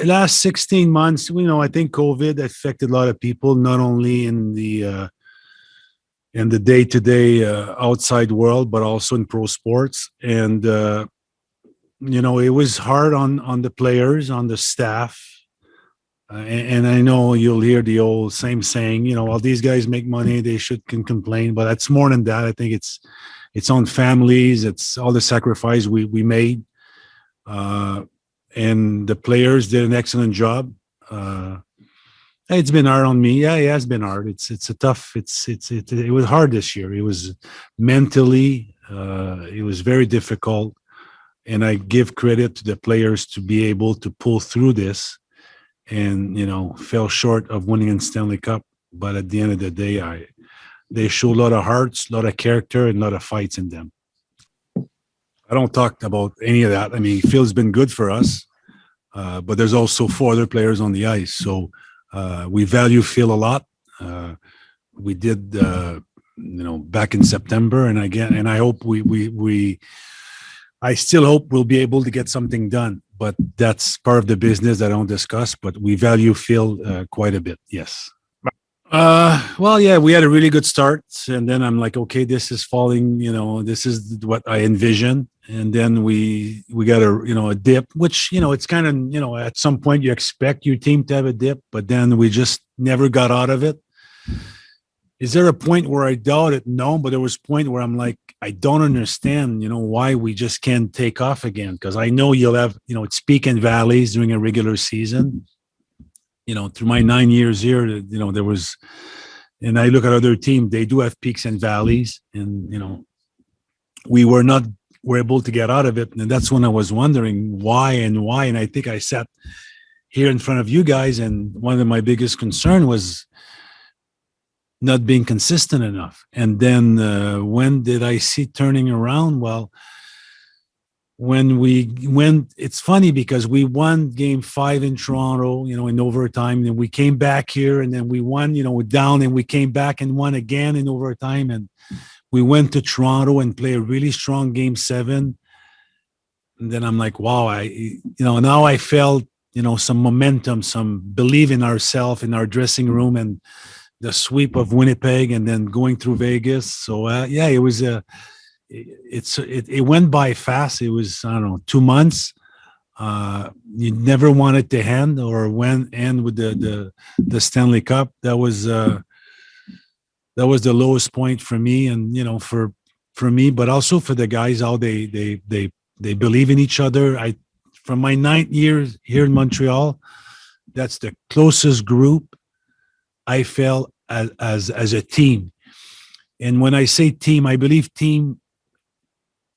last 16 months, I think COVID affected a lot of people, not only in the day-to-day outside world, but also in pro sports. And it was hard on the players, on the staff. And I know you'll hear the old same saying, while these guys make money, they can complain. But it's more than that. I think it's on families. It's all the sacrifice we made. And the players did an excellent job. It's been hard on me. Yeah, it has been hard. It's a tough. It was hard this year. It was mentally. It was very difficult, and I give credit to the players to be able to pull through this, and fell short of winning in Stanley Cup. But at the end of the day, they show a lot of hearts, a lot of character, and a lot of fights in them. I don't talk about any of that. I mean, Phil's been good for us, but there's also 4 other players on the ice. So we value Phil a lot. We did, back in September, and I hope I still hope we'll be able to get something done. But that's part of the business that I don't discuss. But we value Phil quite a bit. Yes. Well, yeah, we had a really good start, and then I'm like, okay, this is falling. This is what I envisioned, and then we got a dip, which it's kind of at some point you expect your team to have a dip, but then we just never got out of it. Is there a point where I doubt it? No, but there was a point where I'm like, I don't understand, why we just can't take off again, because I know you'll have it's peak and valleys during a regular season. Through my 9 years here, there was, and I look at other teams, they do have peaks and valleys, and, we're able to get out of it. And that's when I was wondering why. And I think I sat here in front of you guys, and one of my biggest concern was not being consistent enough. And then when did I see turning around? Well, it's funny because we won game 5 in Toronto, in overtime, and we came back here, and then we won, down, and we came back and won again in overtime. And we went to Toronto and played a really strong game 7. And then I'm like, wow, now I felt, some momentum, some belief in ourselves, in our dressing room, and the sweep of Winnipeg, and then going through Vegas. So yeah, it was it went by fast. It was, I don't know, 2 months. You never wanted to end with the Stanley Cup. That was the lowest point for me, and for me, but also for the guys, how they believe in each other. From my 9 years here in Montreal, that's the closest group I felt as a team. And when I say team, I believe team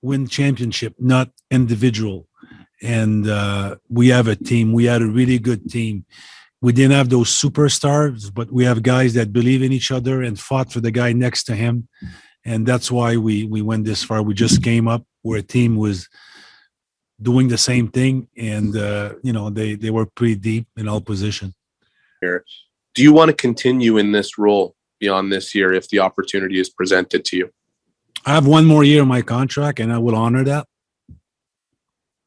win championship, not individual. And we have a team. We had a really good team. We didn't have those superstars, but we have guys that believe in each other and fought for the guy next to him. And that's why we went this far. We just came up where a team was doing the same thing, and they were pretty deep in all positions. Do you want to continue in this role beyond this year if the opportunity is presented to you? I have 1 more year in my contract, and I will honor that.